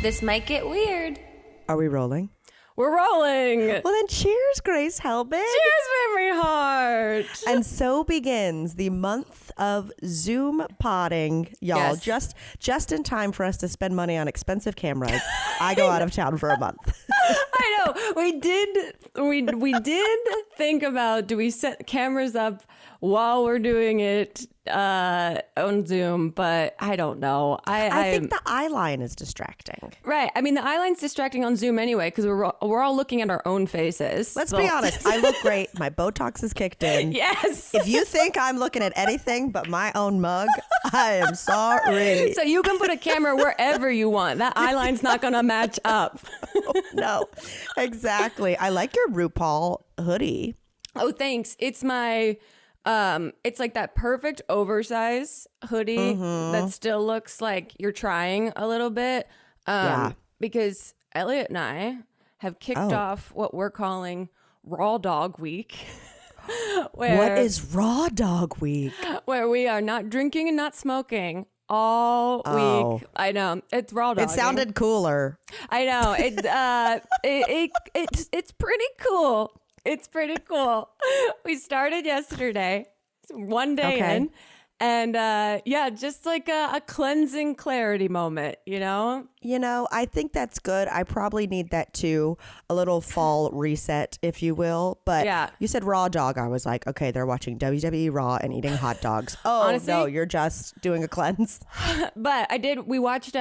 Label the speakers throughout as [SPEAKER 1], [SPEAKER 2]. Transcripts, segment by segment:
[SPEAKER 1] This might get weird.
[SPEAKER 2] Are we rolling?
[SPEAKER 3] We're rolling.
[SPEAKER 2] Well, then cheers, Grace Helbig.
[SPEAKER 3] Cheers, Mamrie Hart.
[SPEAKER 2] And so begins the month of Zoom podding, y'all.
[SPEAKER 3] Yes.
[SPEAKER 2] Just in time for us to spend money on expensive cameras. I go out of town for a month.
[SPEAKER 3] I know. We did think about, do we set cameras up while we're doing it on Zoom? But I don't know.
[SPEAKER 2] I think the eye line is distracting.
[SPEAKER 3] Right. I mean, the eye line's distracting on Zoom anyway because we're all looking at our own faces.
[SPEAKER 2] Let's be honest. I look great. My Botox is kicked in.
[SPEAKER 3] Yes.
[SPEAKER 2] If you think I'm looking at anything but my own mug, I am sorry.
[SPEAKER 3] So you can put a camera wherever you want. That eye line's not going to match up.
[SPEAKER 2] No, exactly. I like your RuPaul hoodie.
[SPEAKER 3] Oh, thanks. It's my... it's like that perfect oversize hoodie that still looks like you're trying a little bit.
[SPEAKER 2] Yeah.
[SPEAKER 3] Because Elliot and I have kicked off what we're calling Raw Dog Week.
[SPEAKER 2] What is Raw Dog Week?
[SPEAKER 3] Where we are not drinking and not smoking all week. I know. It's Raw Dog.
[SPEAKER 2] It sounded cooler.
[SPEAKER 3] I know. It's pretty cool. It's pretty cool. We started yesterday, one day in, and just like a cleansing clarity moment, you know?
[SPEAKER 2] You know, I think that's good. I probably need that too. A little fall reset, if you will. But you said Raw Dog. I was like, okay, they're watching WWE Raw and eating hot dogs. Oh, honestly, no, you're just doing a cleanse.
[SPEAKER 3] But we watched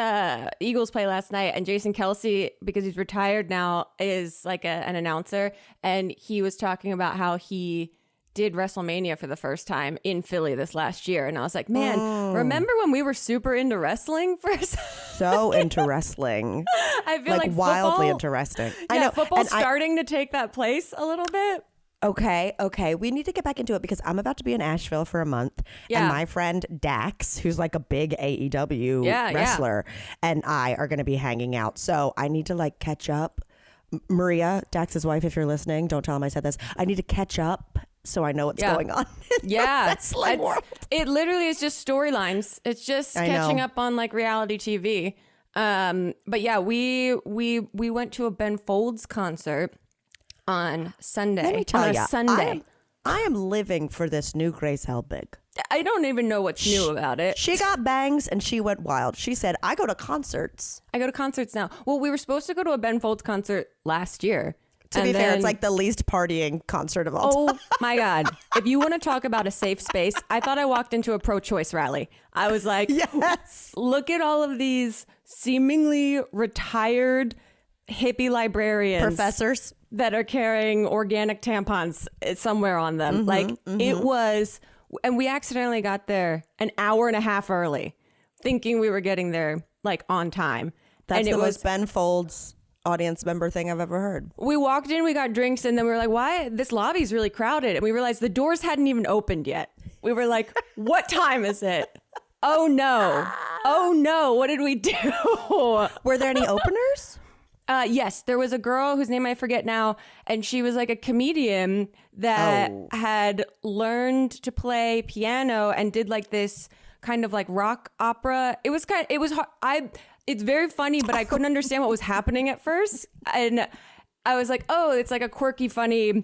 [SPEAKER 3] Eagles play last night, and Jason Kelsey, because he's retired now, is like an announcer. And he was talking about how he did WrestleMania for the first time in Philly this last year. And I was like, man, remember when we were super into wrestling for
[SPEAKER 2] so into wrestling.
[SPEAKER 3] I feel like
[SPEAKER 2] wildly
[SPEAKER 3] football,
[SPEAKER 2] interesting.
[SPEAKER 3] Yeah,
[SPEAKER 2] I know.
[SPEAKER 3] Football's starting to take that place a little bit.
[SPEAKER 2] Okay. We need to get back into it because I'm about to be in Asheville for a month.
[SPEAKER 3] Yeah.
[SPEAKER 2] And my friend Dax, who's like a big AEW wrestler, and I are going to be hanging out. So I need to like catch up. Maria, Dax's wife, if you're listening, don't tell him I said this. I need to catch up so I know what's going on. It
[SPEAKER 3] literally is just storylines. It's just catching up on like reality TV. But yeah, we went to a Ben Folds concert on Sunday.
[SPEAKER 2] Let me tell you,
[SPEAKER 3] Sunday.
[SPEAKER 2] I am living for this new Grace Helbig.
[SPEAKER 3] I don't even know what's new about it.
[SPEAKER 2] She got bangs and she went wild. She said, I go to concerts.
[SPEAKER 3] I go to concerts now. Well, we were supposed to go to a Ben Folds concert last year.
[SPEAKER 2] To be fair, it's like the least partying concert of all time.
[SPEAKER 3] Oh my God. If you want to talk about a safe space, I thought I walked into a pro-choice rally. I was like,
[SPEAKER 2] yes,
[SPEAKER 3] look at all of these seemingly retired hippie librarians.
[SPEAKER 2] Professors.
[SPEAKER 3] That are carrying organic tampons somewhere on them. It was, and we accidentally got there an hour and a half early, thinking we were getting there like on time.
[SPEAKER 2] That's
[SPEAKER 3] and
[SPEAKER 2] the most Ben Folds audience member thing I've ever heard.
[SPEAKER 3] We walked in, we got drinks, and then we were like, why? This lobby's really crowded. And we realized the doors hadn't even opened yet. We were like, what time is it? Oh no, what did we do?
[SPEAKER 2] Were there any openers?
[SPEAKER 3] Yes, there was a girl whose name I forget now, and she was like a comedian that had learned to play piano and did like this kind of like rock opera. It's very funny, but I couldn't understand what was happening at first. And I was like, oh, it's like a quirky, funny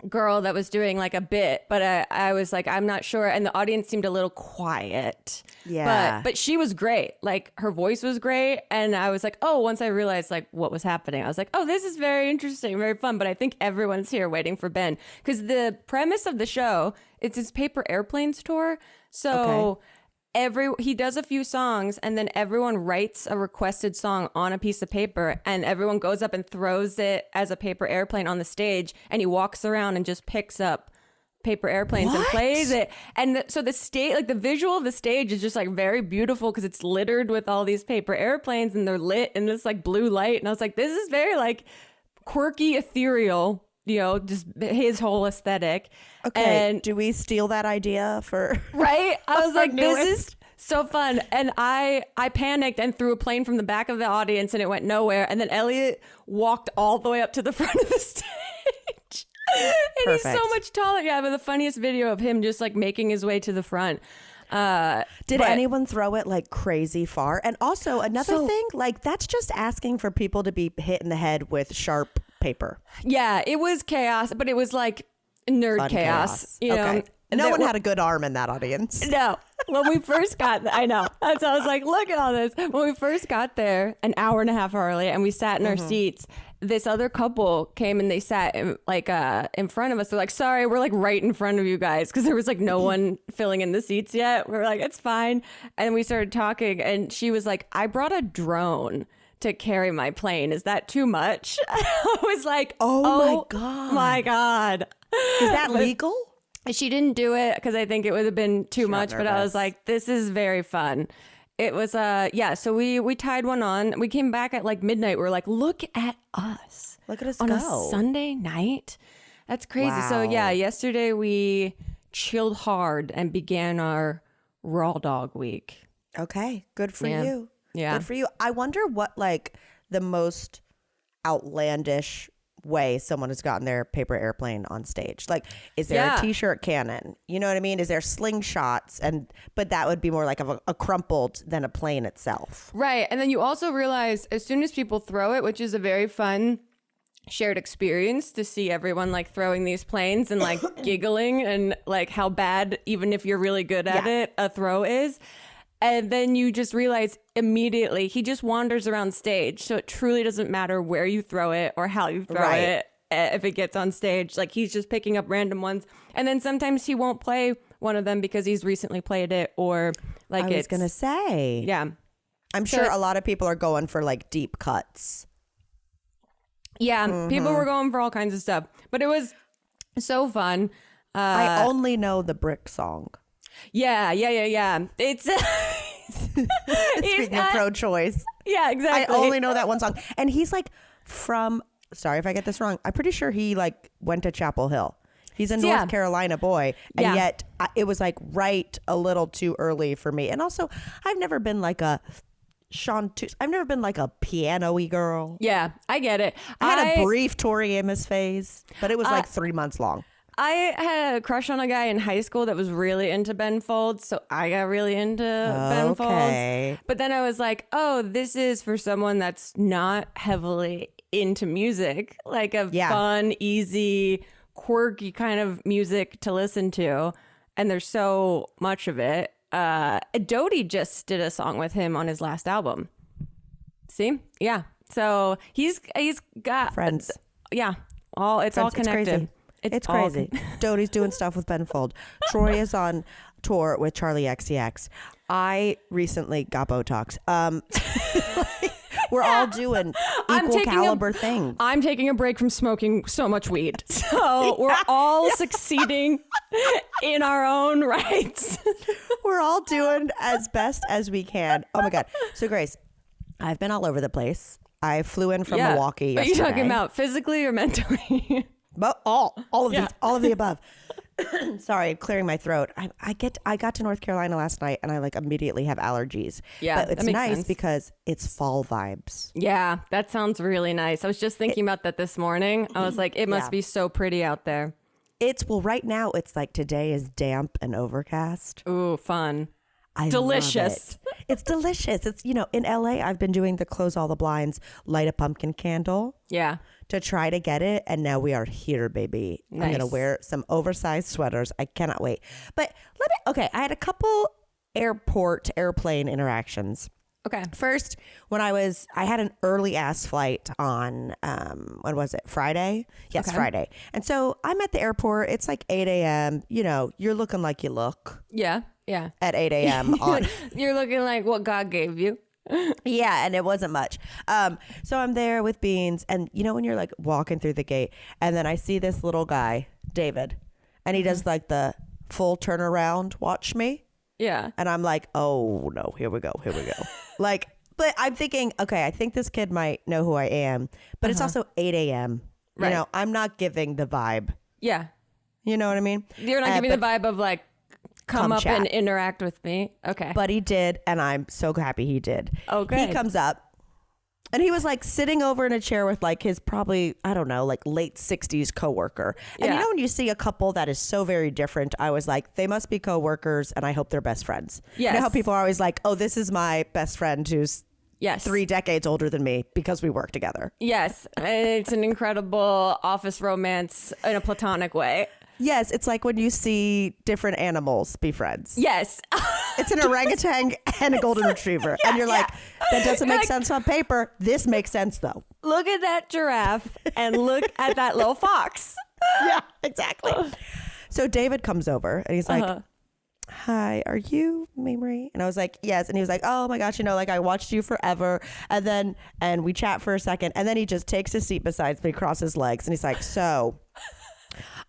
[SPEAKER 3] girl that was doing like a bit, but I was like, I'm not sure. And the audience seemed a little quiet.
[SPEAKER 2] Yeah.
[SPEAKER 3] But she was great. Like her voice was great. And I was like, oh, once I realized like what was happening, I was like, oh, this is very interesting, very fun. But I think everyone's here waiting for Ben because the premise of the show, it's his Paper Airplanes tour. So he does a few songs and then everyone writes a requested song on a piece of paper and everyone goes up and throws it as a paper airplane on the stage and he walks around and just picks up paper airplanes and plays it. And so the stage, like the visual of the stage is just like very beautiful because it's littered with all these paper airplanes and they're lit in this like blue light. And I was like, this is very like quirky, ethereal, you know, just his whole aesthetic.
[SPEAKER 2] Okay.
[SPEAKER 3] And
[SPEAKER 2] do we steal that idea for...
[SPEAKER 3] Right? I was like, this is so fun. And I panicked and threw a plane from the back of the audience and it went nowhere. And then Elliot walked all the way up to the front of the stage. And he's so much taller. Yeah, but the funniest video of him just like making his way to the front.
[SPEAKER 2] Did anyone throw it like crazy far? And also another thing, like that's just asking for people to be hit in the head with sharp paper.
[SPEAKER 3] Yeah, it was chaos, but it was like nerd
[SPEAKER 2] Fun
[SPEAKER 3] chaos. You know?
[SPEAKER 2] No one had a good arm in that audience.
[SPEAKER 3] No. When we first got I know. So I was like, look at all this. When we first got there, an hour and a half early, and we sat in our seats, this other couple came and they sat in front of us. They're like, sorry, we're like right in front of you guys, because there was like no one filling in the seats yet. We were like, it's fine. And we started talking, and she was like, I brought a drone to carry my plane. Is that too much? I was like, oh my God.
[SPEAKER 2] Is that legal?
[SPEAKER 3] She didn't do it because I think it would have been too much, but I was like, this is very fun. It was, so we tied one on. We came back at like midnight. We were like, look at us.
[SPEAKER 2] Look at us
[SPEAKER 3] on
[SPEAKER 2] go.
[SPEAKER 3] a Sunday night. That's crazy.
[SPEAKER 2] Wow.
[SPEAKER 3] So yeah, yesterday we chilled hard and began our raw dog week.
[SPEAKER 2] Okay, good for you.
[SPEAKER 3] Yeah.
[SPEAKER 2] Good for you. I wonder what like the most outlandish way someone has gotten their paper airplane on stage. Like, is there a t-shirt cannon? You know what I mean? Is there slingshots? But that would be more like a crumpled than a plane itself.
[SPEAKER 3] Right. And then you also realize as soon as people throw it, which is a very fun shared experience to see everyone like throwing these planes and like giggling and like how bad, even if you're really good at it, a throw is. And then you just realize immediately he just wanders around stage. So it truly doesn't matter where you throw it or how you throw it if it gets on stage. Like he's just picking up random ones. And then sometimes he won't play one of them because he's recently played it or like
[SPEAKER 2] I was going to say.
[SPEAKER 3] Yeah.
[SPEAKER 2] I'm sure a lot of people are going for like deep cuts.
[SPEAKER 3] Yeah. People were going for all kinds of stuff. But it was so fun.
[SPEAKER 2] I only know the Brick song.
[SPEAKER 3] Yeah. It's
[SPEAKER 2] speaking of pro-choice.
[SPEAKER 3] Yeah, exactly.
[SPEAKER 2] I only know that one song, and he's like from. Sorry if I get this wrong. I'm pretty sure he like went to Chapel Hill. He's a North Carolina boy, and yet it was like right a little too early for me. And also, I've never been like a I've never been like a piano-y girl.
[SPEAKER 3] Yeah, I get it.
[SPEAKER 2] I had a brief Tori Amos phase, but it was like 3 months long.
[SPEAKER 3] I had a crush on a guy in high school that was really into Ben Folds, so I got really into Ben Folds. But then I was like, oh, this is for someone that's not heavily into music, like a fun, easy, quirky kind of music to listen to. And there's so much of it. Dodie just did a song with him on his last album. See? Yeah. So he's got
[SPEAKER 2] friends.
[SPEAKER 3] Yeah. It's all connected.
[SPEAKER 2] It's crazy. It's crazy. Dodie's doing stuff with Ben Fold. Troy is on tour with Charlie XCX. I recently got Botox. We're all doing equal caliber things.
[SPEAKER 3] I'm taking a break from smoking so much weed. So we're all succeeding in our own rights.
[SPEAKER 2] We're all doing as best as we can. Oh my God. So Grace, I've been all over the place. I flew in from Milwaukee yesterday.
[SPEAKER 3] Are you talking about physically or mentally?
[SPEAKER 2] But all of these, all of the above. Sorry, clearing my throat. I got to North Carolina last night and I like immediately have allergies.
[SPEAKER 3] Yeah,
[SPEAKER 2] but it's nice because it's fall vibes.
[SPEAKER 3] Yeah, that sounds really nice. I was just thinking about that this morning. I was like, it must be so pretty out there.
[SPEAKER 2] Right now it's like today is damp and overcast.
[SPEAKER 3] Ooh, fun.
[SPEAKER 2] Delicious. It's delicious. It's, in LA, I've been doing the close all the blinds, light a pumpkin candle.
[SPEAKER 3] Yeah.
[SPEAKER 2] To try to get it. And now we are here, baby. Nice. I'm going to wear some oversized sweaters. I cannot wait. But I had a couple airplane interactions.
[SPEAKER 3] Okay.
[SPEAKER 2] First, when I had an early ass flight on, when was it? Friday? Yes, okay. Friday. And so I'm at the airport. It's like 8 a.m. You're looking like you look.
[SPEAKER 3] Yeah. Yeah.
[SPEAKER 2] At 8 a.m.
[SPEAKER 3] You're looking like what God gave you.
[SPEAKER 2] Yeah, and it wasn't much. So I'm there with Beans, and when you're like walking through the gate, and then I see this little guy, David, and he does like the full turnaround, watch me.
[SPEAKER 3] Yeah.
[SPEAKER 2] And I'm like, oh no, here we go. Like, but I'm thinking, okay, I think this kid might know who I am, but it's also 8 a.m.
[SPEAKER 3] Right.
[SPEAKER 2] I'm not giving the vibe.
[SPEAKER 3] Yeah.
[SPEAKER 2] You know what I mean?
[SPEAKER 3] You're not giving the vibe of like, come up chat. And interact with me. Okay.
[SPEAKER 2] But he did, and I'm so happy he did.
[SPEAKER 3] Okay.
[SPEAKER 2] He comes up, And he was like sitting over in a chair with like his probably, I don't know, like late 60s coworker. And you know, when you see a couple that is so very different, I was like, they must be coworkers and I hope they're best friends.
[SPEAKER 3] Yes.
[SPEAKER 2] You know how people are always like, oh, this is my best friend who's 3 decades older than me because we work together.
[SPEAKER 3] Yes. It's an incredible office romance in a platonic way.
[SPEAKER 2] Yes, it's like when you see different animals be friends.
[SPEAKER 3] Yes.
[SPEAKER 2] It's an orangutan and a golden retriever. And you're like, that doesn't make sense on paper. This makes sense, though.
[SPEAKER 3] Look at that giraffe and look at that little fox.
[SPEAKER 2] Yeah, exactly. So David comes over and he's like, hi, are you Mamrie? And I was like, yes. And he was like, oh my gosh, you know, like I watched you forever. And we chat for a second. And then he just takes his seat beside me, crosses his legs. And he's like, so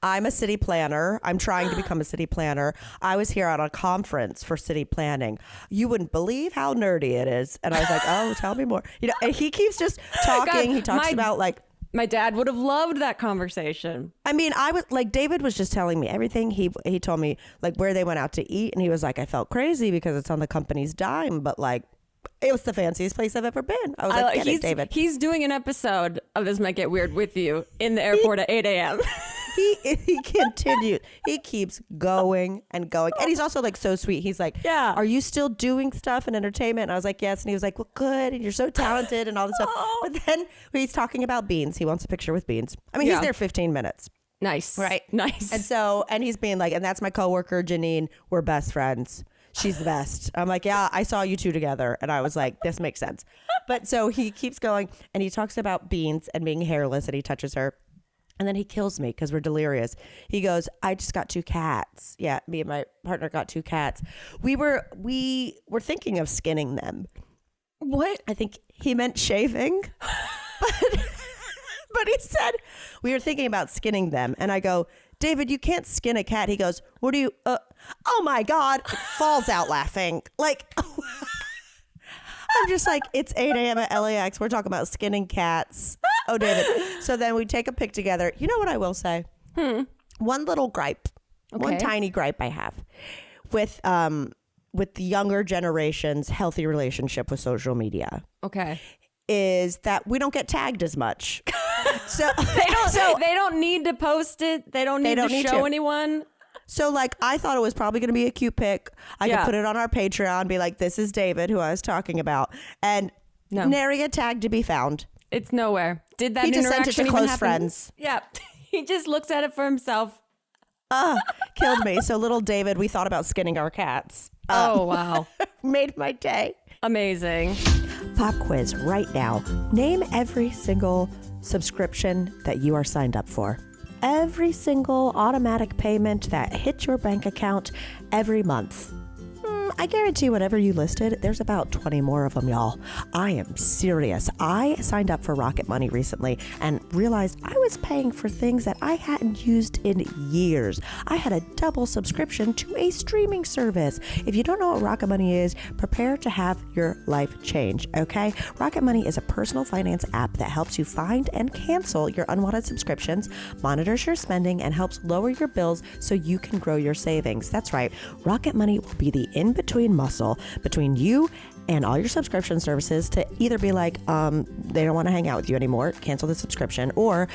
[SPEAKER 2] I'm a city planner. I'm trying to become a city planner. I was here at a conference for city planning. You wouldn't believe how nerdy it is. And I was like, oh, tell me more. You know, and he keeps just talking. God, he talks about like,
[SPEAKER 3] my dad would have loved that conversation.
[SPEAKER 2] I mean, I was like, David was just telling me everything. He told me like where they went out to eat. And he was like, I felt crazy because it's on the company's dime. But like, it was the fanciest place I've ever been. I was like, get it, David.
[SPEAKER 3] He's doing an episode of This Might Get Weird with you in the airport at 8 a.m.
[SPEAKER 2] He continued. He keeps going and going. And he's also like so sweet. He's like,
[SPEAKER 3] yeah,
[SPEAKER 2] are you still doing stuff in entertainment? And I was like, yes. And he was like, well, good. And you're so talented and all this stuff. But then he's talking about beans. He wants a picture with beans. I mean, he's there 15 minutes.
[SPEAKER 3] Nice.
[SPEAKER 2] Right.
[SPEAKER 3] Nice.
[SPEAKER 2] And he's being like, and that's my coworker, Janine. We're best friends. She's the best. I'm like, yeah, I saw you two together. And I was like, this makes sense. But so he keeps going and he talks about beans and being hairless and he touches her. And then he kills me because we're delirious. He goes, I just got 2 cats. Yeah, me and my partner got 2 cats. We were thinking of skinning them.
[SPEAKER 3] What?
[SPEAKER 2] I think he meant shaving. But he said, we were thinking about skinning them. And I go, David, you can't skin a cat. He goes, what do you, oh my God, falls out laughing. Like, I'm just like, it's 8 a.m. at LAX. We're talking about skinning cats. Oh, David. So then we take a pic together. You know what I will say? One little gripe, one tiny gripe I have with the younger generation's healthy relationship with social media.
[SPEAKER 3] Okay.
[SPEAKER 2] Is that we don't get tagged as much. So
[SPEAKER 3] they don't need to post it. They don't need to show anyone.
[SPEAKER 2] So like I thought it was probably going to be a cute pic. I could put it on our Patreon, be like, this is David who I was talking about. And nary a tag to be found.
[SPEAKER 3] It's nowhere. Did that
[SPEAKER 2] he just
[SPEAKER 3] interaction
[SPEAKER 2] sent it to close friends.
[SPEAKER 3] Yeah. He just looks at it for himself.
[SPEAKER 2] Killed me. So little David, we thought about skinning our cats.
[SPEAKER 3] Oh, wow.
[SPEAKER 2] Made my day.
[SPEAKER 3] Amazing.
[SPEAKER 2] Pop quiz right now. Name every single subscription that you are signed up for. Every single automatic payment that hits your bank account every month. I guarantee whatever you listed, there's about 20 more of them, y'all. I am serious. I signed up for Rocket Money recently and realized I was paying for things that I hadn't used in years. I had a double subscription to a streaming service. If you don't know what Rocket Money is, prepare to have your life change, okay? Rocket Money is a personal finance app that helps you find and cancel your unwanted subscriptions, monitors your spending, and helps lower your bills so you can grow your savings. That's right. Rocket Money will be the in-between muscle between you and all your subscription services to either be like, they don't want to hang out with you anymore, cancel the subscription, or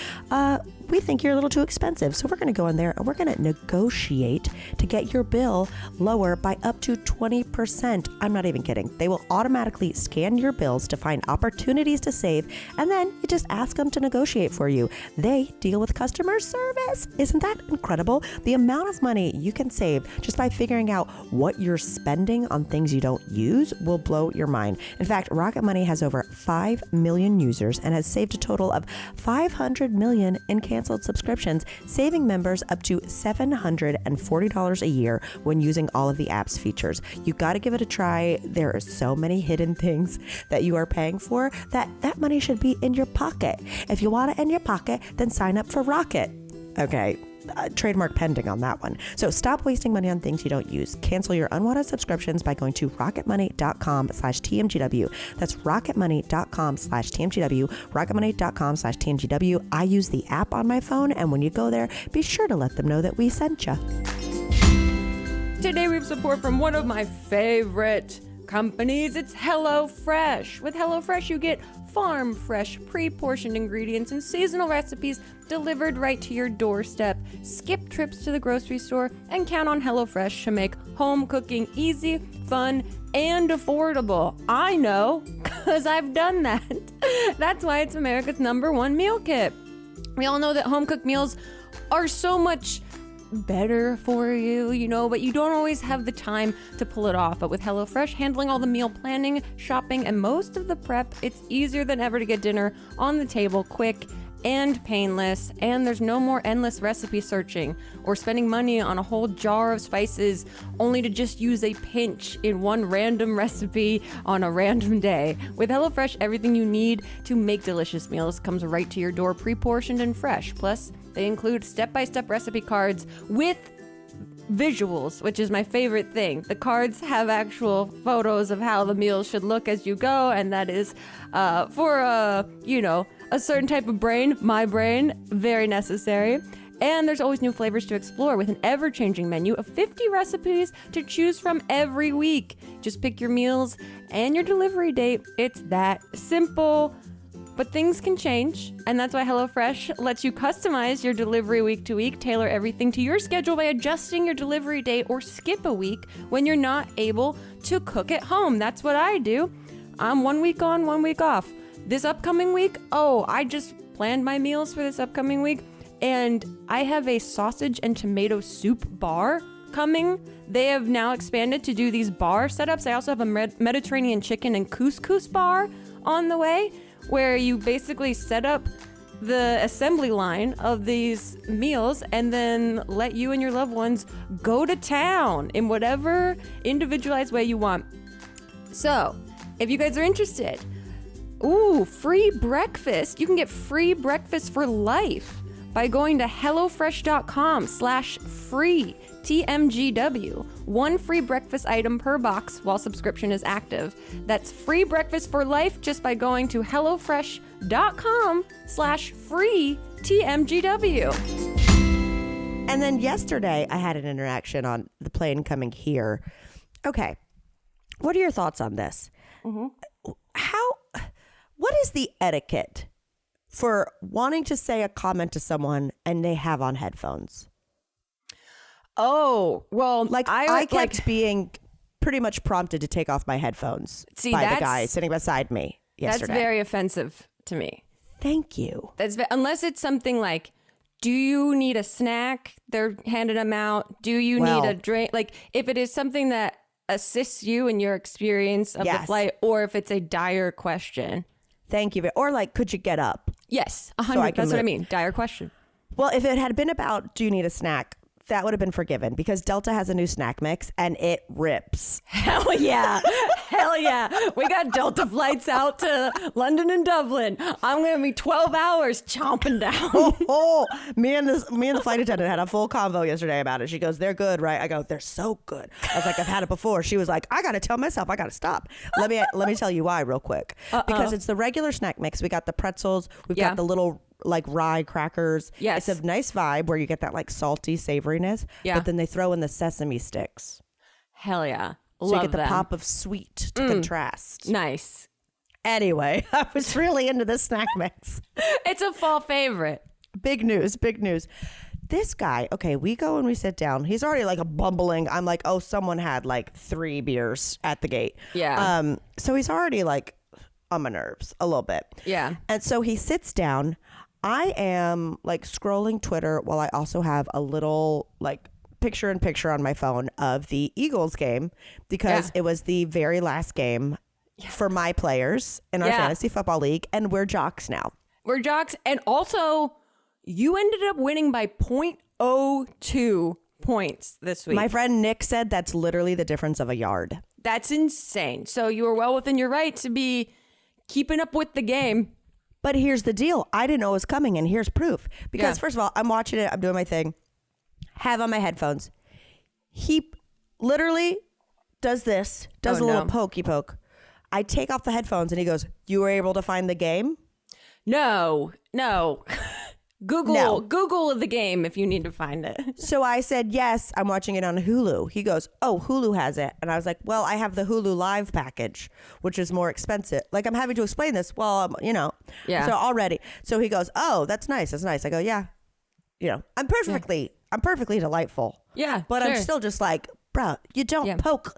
[SPEAKER 2] we think you're a little too expensive. So we're going to go in there and we're going to negotiate to get your bill lower by up to 20%. I'm not even kidding. They will automatically scan your bills to find opportunities to save, and then you just ask them to negotiate for you. They deal with customer service. Isn't that incredible? The amount of money you can save just by figuring out what you're spending on things you don't use will blow your mind. In fact, Rocket Money has over 5 million users and has saved a total of $500 million in canceled subscriptions, saving members up to $740 a year when using all of the app's features. You got to give it a try. There are so many hidden things that you are paying for that money should be in your pocket. If you want it in your pocket, then sign up for Rocket. Okay. Trademark pending on that one. So stop wasting money on things you don't use. Cancel your unwanted subscriptions by going to rocketmoney.com/TMGW. That's rocketmoney.com/TMGW. rocketmoney.com/TMGW. I use the app on my phone, and when you go there, be sure to let them know that we sent you.
[SPEAKER 3] Today we have support from one of my favorite companies. It's HelloFresh. With HelloFresh, you get farm fresh, pre-portioned ingredients and seasonal recipes delivered right to your doorstep. Skip trips to the grocery store and count on HelloFresh to make home cooking easy, fun, and affordable. I know, because I've done that. That's why it's America's #1 meal kit. We all know that home-cooked meals are so much better for you, you know, but you don't always have the time to pull it off. But with HelloFresh handling all the meal planning, shopping, and most of the prep, it's easier than ever to get dinner on the table quick and painless. And there's no more endless recipe searching or spending money on a whole jar of spices only to just use a pinch in one random recipe on a random day. With HelloFresh, everything you need to make delicious meals comes right to your door, pre-portioned and fresh. Plus, they include step-by-step recipe cards with visuals, which is my favorite thing. The cards have actual photos of how the meals should look as you go, and that is for a certain type of brain, my brain, very necessary. And there's always new flavors to explore with an ever-changing menu of 50 recipes to choose from every week. Just pick your meals and your delivery date. It's that simple. But things can change, and that's why HelloFresh lets you customize your delivery week to week, tailor everything to your schedule by adjusting your delivery date or skip a week when you're not able to cook at home. That's what I do. I'm 1 week on, 1 week off. This upcoming week, I just planned my meals for this upcoming week, and I have a sausage and tomato soup bar coming. They have now expanded to do these bar setups. I also have a Mediterranean chicken and couscous bar on the way, where you basically set up the assembly line of these meals and then let you and your loved ones go to town in whatever individualized way you want. So, if you guys are interested, free breakfast. You can get free breakfast for life by going to hellofresh.com/free TMGW. One free breakfast item per box while subscription is active. That's free breakfast for life just by going to hellofresh.com/free TMGW.
[SPEAKER 2] And then yesterday I had an interaction on the plane coming here. Okay. What are your thoughts on this? Mm-hmm. What is the etiquette for wanting to say a comment to someone and they have on headphones?
[SPEAKER 3] Oh, well,
[SPEAKER 2] I kept being pretty much prompted to take off my headphones by the guy sitting beside me yesterday.
[SPEAKER 3] That's very offensive to me.
[SPEAKER 2] Thank you.
[SPEAKER 3] Unless it's something like, do you need a snack? They're handing them out. Do you need a drink? Like, if it is something that assists you in your experience of the flight, or if it's a dire question.
[SPEAKER 2] Thank you. Or like, could you get up?
[SPEAKER 3] Yes, 100. That's what I mean. Dire question.
[SPEAKER 2] Well, if it had been about, do you need a snack? That would have been forgiven because Delta has a new snack mix and it rips.
[SPEAKER 3] Hell yeah. Hell yeah. We got Delta flights out to London and Dublin. I'm going to be 12 hours chomping down.
[SPEAKER 2] Me and the flight attendant had a full convo yesterday about it. She goes, they're good, right? I go, they're so good. I was like, I've had it before. She was like, I got to tell myself, I got to stop. Let me tell you why real quick. Because it's the regular snack mix. We got the pretzels. We've got the little like rye crackers.
[SPEAKER 3] Yes.
[SPEAKER 2] It's a nice vibe where you get that like salty savoriness.
[SPEAKER 3] Yeah.
[SPEAKER 2] But then they throw in the sesame sticks.
[SPEAKER 3] Hell yeah.
[SPEAKER 2] So you get the pop of sweet to contrast.
[SPEAKER 3] Nice.
[SPEAKER 2] Anyway, I was really into this snack mix.
[SPEAKER 3] It's a fall favorite.
[SPEAKER 2] Big news. This guy, okay, we go and we sit down. He's already like a bumbling. I'm like, oh, someone had like 3 beers at the gate.
[SPEAKER 3] Yeah.
[SPEAKER 2] So he's already like on my nerves a little bit.
[SPEAKER 3] Yeah.
[SPEAKER 2] And so he sits down. I am like scrolling Twitter while I also have a little like picture-in-picture on my phone of the Eagles game because it was the very last game for my players in our fantasy football league, and we're jocks now.
[SPEAKER 3] We're jocks, and also you ended up winning by 0.02 points this week.
[SPEAKER 2] My friend Nick said that's literally the difference of a yard.
[SPEAKER 3] That's insane. So you were well within your right to be keeping up with the game.
[SPEAKER 2] But here's the deal. I didn't know it was coming, and here's proof. Because first of all, I'm watching it. I'm doing my thing. Have on my headphones. He literally does this, does a little pokey poke. I take off the headphones, and he goes, you were able to find the game?
[SPEAKER 3] No. Google the game if you need to find it.
[SPEAKER 2] So I said, yes, I'm watching it on Hulu. He goes, oh, Hulu has it. And I was like, well, I have the Hulu Live package, which is more expensive. Like, I'm having to explain this. Well,
[SPEAKER 3] Yeah.
[SPEAKER 2] So already. So he goes, oh, that's nice. That's nice. I go, yeah. I'm perfectly delightful.
[SPEAKER 3] Yeah.
[SPEAKER 2] But
[SPEAKER 3] sure.
[SPEAKER 2] I'm still just like, bro, you don't poke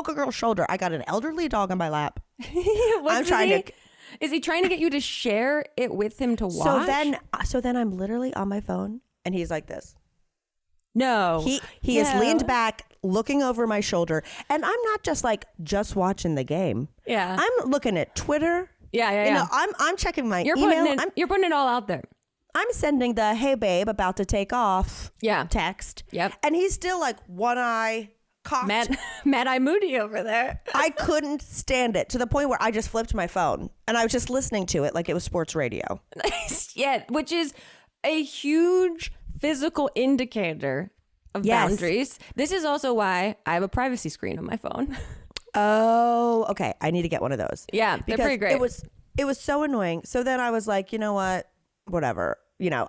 [SPEAKER 2] a girl's shoulder. I got an elderly dog on my lap.
[SPEAKER 3] Is he trying to get you to share it with him to watch?
[SPEAKER 2] So then I'm literally on my phone and he's like this.
[SPEAKER 3] No.
[SPEAKER 2] He is leaned back, looking over my shoulder. And I'm not just watching the game.
[SPEAKER 3] Yeah.
[SPEAKER 2] I'm looking at Twitter.
[SPEAKER 3] Yeah.
[SPEAKER 2] I'm checking my
[SPEAKER 3] you're
[SPEAKER 2] email.
[SPEAKER 3] You're putting it all out there.
[SPEAKER 2] I'm sending the, hey, babe, about to take off text.
[SPEAKER 3] Yep.
[SPEAKER 2] And he's still like one eye cocked.
[SPEAKER 3] Mad Eye Moody over there.
[SPEAKER 2] I couldn't stand it to the point where I just flipped my phone and I was just listening to it like it was sports radio.
[SPEAKER 3] Yeah, which is a huge physical indicator of boundaries. This is also why I have a privacy screen on my phone.
[SPEAKER 2] Oh, okay. I need to get one of those.
[SPEAKER 3] Yeah, they're pretty great.
[SPEAKER 2] It was so annoying. So then I was like, you know what? Whatever.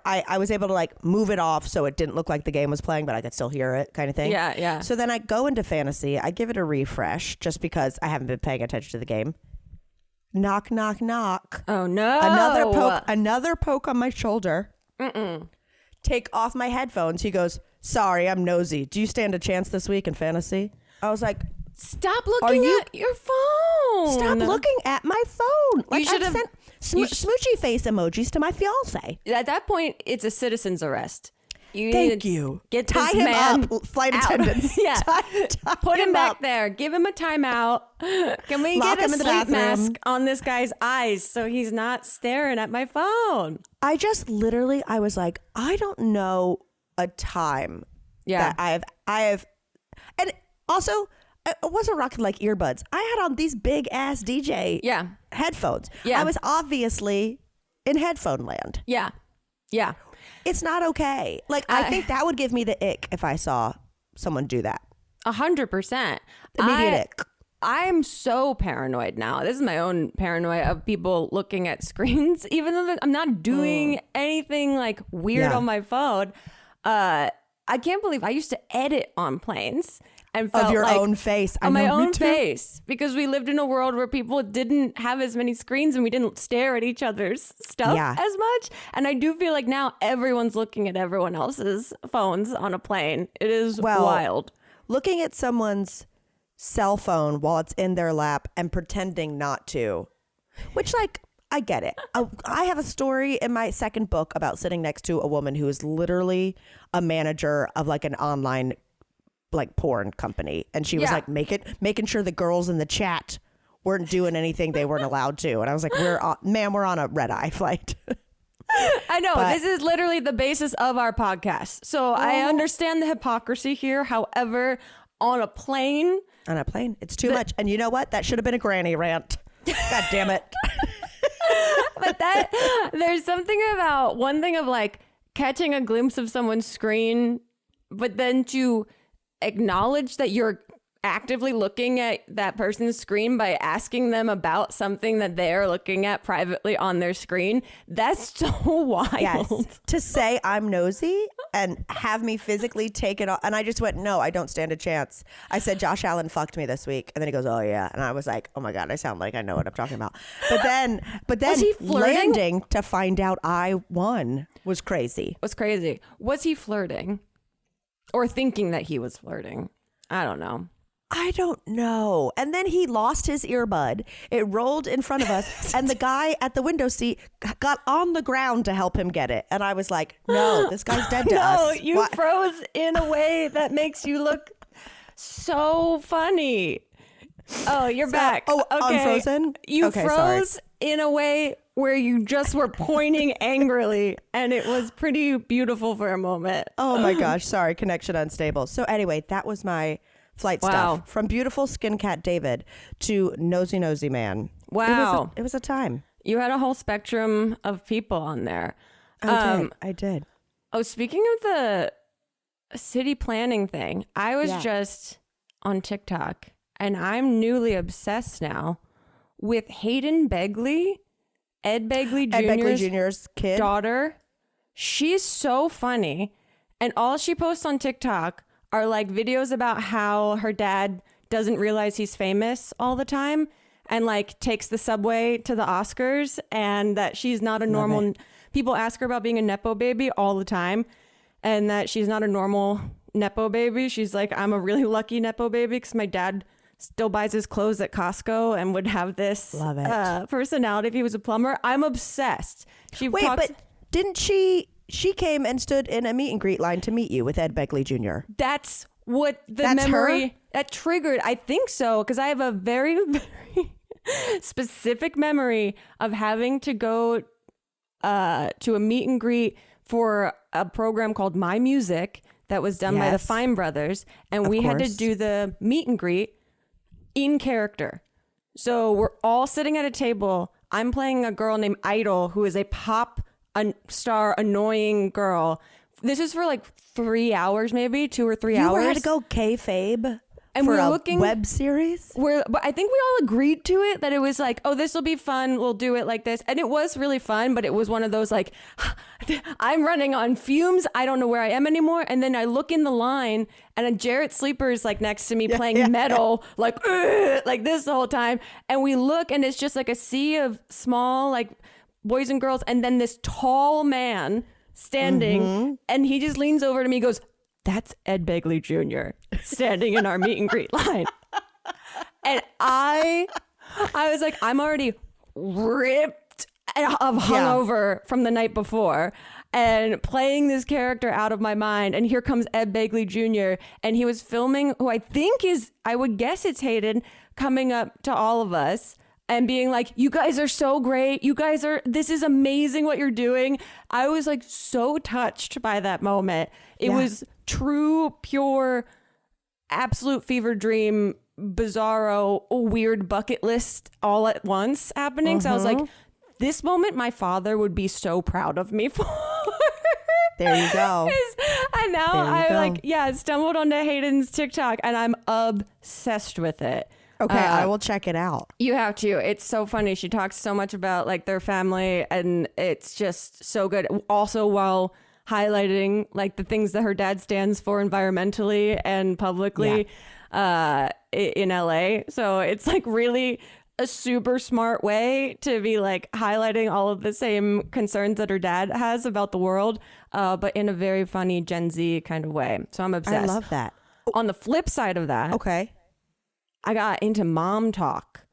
[SPEAKER 2] I was able to like move it off so it didn't look like the game was playing, but I could still hear it kind of thing.
[SPEAKER 3] Yeah.
[SPEAKER 2] So then I go into fantasy. I give it a refresh just because I haven't been paying attention to the game. Knock, knock, knock.
[SPEAKER 3] Oh, no.
[SPEAKER 2] Another poke on my shoulder. Take off my headphones. He goes, sorry, I'm nosy. Do you stand a chance this week in fantasy? I was like,
[SPEAKER 3] stop looking at your phone.
[SPEAKER 2] Stop looking at my phone. Like,
[SPEAKER 3] you should have
[SPEAKER 2] sent smoochy face emojis to my fiance.
[SPEAKER 3] At that point, it's a citizen's arrest.
[SPEAKER 2] Thank you.
[SPEAKER 3] Tie him
[SPEAKER 2] up, flight attendants.
[SPEAKER 3] Yeah.
[SPEAKER 2] Tie
[SPEAKER 3] Put him back
[SPEAKER 2] up.
[SPEAKER 3] there. Give him a timeout. Can we
[SPEAKER 2] Lock
[SPEAKER 3] get
[SPEAKER 2] him
[SPEAKER 3] a
[SPEAKER 2] in the
[SPEAKER 3] sleep
[SPEAKER 2] bathroom.
[SPEAKER 3] mask on this guy's eyes so he's not staring at my phone?
[SPEAKER 2] I just literally, I was like, I don't know a time that I have, and also, I wasn't rocking like earbuds. I had on these big ass DJ headphones.
[SPEAKER 3] Yeah.
[SPEAKER 2] I was obviously in headphone land.
[SPEAKER 3] Yeah.
[SPEAKER 2] It's not okay. Like, I think that would give me the ick if I saw someone do that.
[SPEAKER 3] 100%.
[SPEAKER 2] Immediate ick.
[SPEAKER 3] I'm so paranoid now. This is my own paranoia of people looking at screens, even though I'm not doing anything like weird on my phone. I can't believe I used to edit on planes. And felt
[SPEAKER 2] of your
[SPEAKER 3] like,
[SPEAKER 2] own face.
[SPEAKER 3] On my own face. Because we lived in a world where people didn't have as many screens and we didn't stare at each other's stuff as much. And I do feel like now everyone's looking at everyone else's phones on a plane. It is wild.
[SPEAKER 2] Looking at someone's cell phone while it's in their lap and pretending not to, which, like, I get it. I have a story in my second book about sitting next to a woman who is literally a manager of like an online like porn company, and she was like making sure the girls in the chat weren't doing anything they weren't allowed to, and I was like, we're on a red eye flight.
[SPEAKER 3] I know, but this is literally the basis of our podcast, so I understand the hypocrisy here. However, on a plane it's too much, and you know what, that should have been a granny rant. God damn it. But there's something about one thing of like catching a glimpse of someone's screen, but then to acknowledge that you're actively looking at that person's screen by asking them about something that they're looking at privately on their screen. That's so wild.
[SPEAKER 2] Yes. To say I'm nosy and have me physically take it off. And I just went, no, I don't stand a chance. I said, Josh Allen fucked me this week. And then he goes, oh yeah. And I was like, oh my God, I sound like I know what I'm talking about. But then
[SPEAKER 3] was he flirting?
[SPEAKER 2] Landing to find out I won was crazy.
[SPEAKER 3] Was he flirting? Or thinking that he was flirting? I don't know.
[SPEAKER 2] I don't know. And then he lost his earbud. It rolled in front of us, and the guy at the window seat got on the ground to help him get it. And I was like, no, this guy's dead to us.
[SPEAKER 3] No, you froze in a way that makes you look so funny. Oh, you're back.
[SPEAKER 2] Oh,
[SPEAKER 3] okay.
[SPEAKER 2] unfrozen?
[SPEAKER 3] You
[SPEAKER 2] okay,
[SPEAKER 3] froze
[SPEAKER 2] sorry.
[SPEAKER 3] in a way where you just were pointing angrily, and it was pretty beautiful for a moment.
[SPEAKER 2] Oh my gosh, sorry, connection unstable. So anyway, that was my flight stuff. From beautiful skin cat David to nosy man.
[SPEAKER 3] Wow.
[SPEAKER 2] It was a time.
[SPEAKER 3] You had a whole spectrum of people on there.
[SPEAKER 2] I did.
[SPEAKER 3] Oh, speaking of the city planning thing, I was just on TikTok, and I'm newly obsessed now with Hayden Begley, Ed Begley Jr.'s
[SPEAKER 2] kid,
[SPEAKER 3] daughter, She's so funny. And all she posts on TikTok are like videos about how her dad doesn't realize he's famous all the time and like takes the subway to the Oscars, and that she's not a normal. People ask her about being a Nepo baby all the time, and that she's not a normal Nepo baby. She's like, I'm a really lucky Nepo baby because my dad still buys his clothes at Costco and would have this personality if he was a plumber. I'm obsessed.
[SPEAKER 2] But didn't she came and stood in a meet and greet line to meet you with Ed Begley Jr.
[SPEAKER 3] That's what the memory that triggered. I think so, because I have a very, very specific memory of having to go to a meet and greet for a program called My Music that was done by the Fine Brothers, and we had to do the meet and greet in character. So we're all sitting at a table. I'm playing a girl named Idol, who is a pop star, annoying girl. This is for like 3 hours, maybe 2 or 3 hours.
[SPEAKER 2] You had to go kayfabe
[SPEAKER 3] and
[SPEAKER 2] for
[SPEAKER 3] we're
[SPEAKER 2] a
[SPEAKER 3] looking
[SPEAKER 2] web series.
[SPEAKER 3] But I think we all agreed to it, that it was like, oh, this will be fun. We'll do it like this, and it was really fun. But it was one of those like, I'm running on fumes. I don't know where I am anymore. And then I look in the line, and a Jarrett Sleeper is like next to me playing metal, like this the whole time. And we look, and it's just like a sea of small like boys and girls, and then this tall man standing, and he just leans over to me and goes, that's Ed Begley Jr. standing in our meet and greet line. And I was like, I'm already ripped of hungover from the night before and playing this character out of my mind. And here comes Ed Begley Jr. And he was filming who I think is, I would guess it's Hayden, coming up to all of us and being like, you guys are so great. This is amazing what you're doing. I was like so touched by that moment. It was true, pure, absolute fever dream, bizarro, weird bucket list all at once happening. So I was like, this moment my father would be so proud of me for.
[SPEAKER 2] There you go.
[SPEAKER 3] And now I stumbled onto Hayden's TikTok and I'm obsessed with it.
[SPEAKER 2] Okay, I will check it out.
[SPEAKER 3] You have to. It's so funny. She talks so much about like their family, and it's just so good. Also, while highlighting like the things that her dad stands for environmentally and publicly in LA. So it's like really a super smart way to be like highlighting all of the same concerns that her dad has about the world, but in a very funny Gen Z kind of way. So I'm obsessed.
[SPEAKER 2] I love that.
[SPEAKER 3] On the flip side of that, I got into mom talk.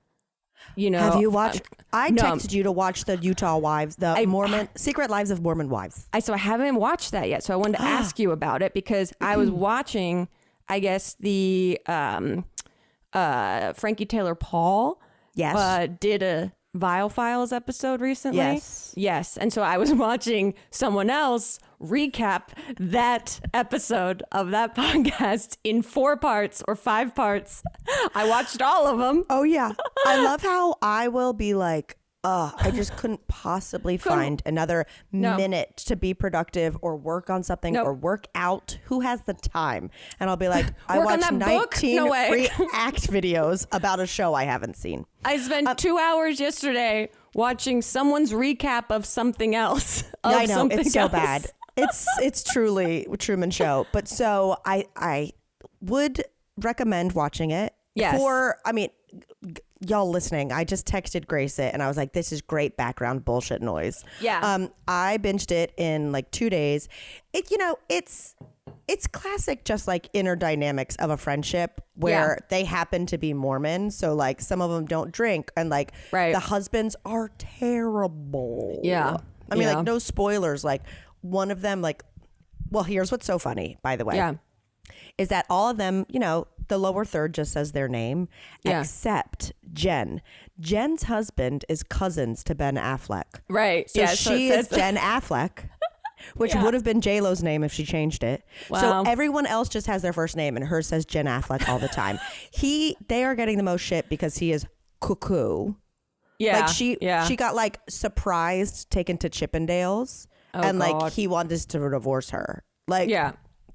[SPEAKER 3] You know,
[SPEAKER 2] have you watched? I texted you to watch the Utah Wives, Secret Lives of Mormon Wives.
[SPEAKER 3] So I haven't watched that yet. So I wanted to ask you about it because I was watching, I guess, the Frankie Taylor Paul did a Vial Files episode recently. Yes. And so I was watching someone else recap that episode of that podcast in 4 parts or 5 parts. I watched all of them.
[SPEAKER 2] Oh, yeah. I love how I will be like, I just couldn't possibly find another minute to be productive or work on something or work out. Who has the time? And I'll be like, I watched 19 react videos about a show I haven't seen.
[SPEAKER 3] I spent 2 hours yesterday watching someone's recap of something else.
[SPEAKER 2] I know, it's so bad. It's truly a Truman Show. But so I would recommend watching it.
[SPEAKER 3] Yes.
[SPEAKER 2] Y'all listening, I just texted Grace it and I was like, this is great background bullshit noise.
[SPEAKER 3] Yeah.
[SPEAKER 2] I binged it in like 2 days. It's classic, just like inner dynamics of a friendship where they happen to be Mormon. So like some of them don't drink and like the husbands are terrible.
[SPEAKER 3] Yeah.
[SPEAKER 2] I mean, like no spoilers. Like one of them, like, well, here's what's so funny, by the way, is that all of them, the lower third just says their name, except Jen. Jen's husband is cousins to Ben Affleck.
[SPEAKER 3] Right.
[SPEAKER 2] So she is Jen Affleck, which would have been J-Lo's name if she changed it.
[SPEAKER 3] Wow.
[SPEAKER 2] So everyone else just has their first name and hers says Jen Affleck all the time. They are getting the most shit because he is cuckoo.
[SPEAKER 3] Yeah.
[SPEAKER 2] Like she got like surprised, taken to Chippendales like he wanted to divorce her. Like,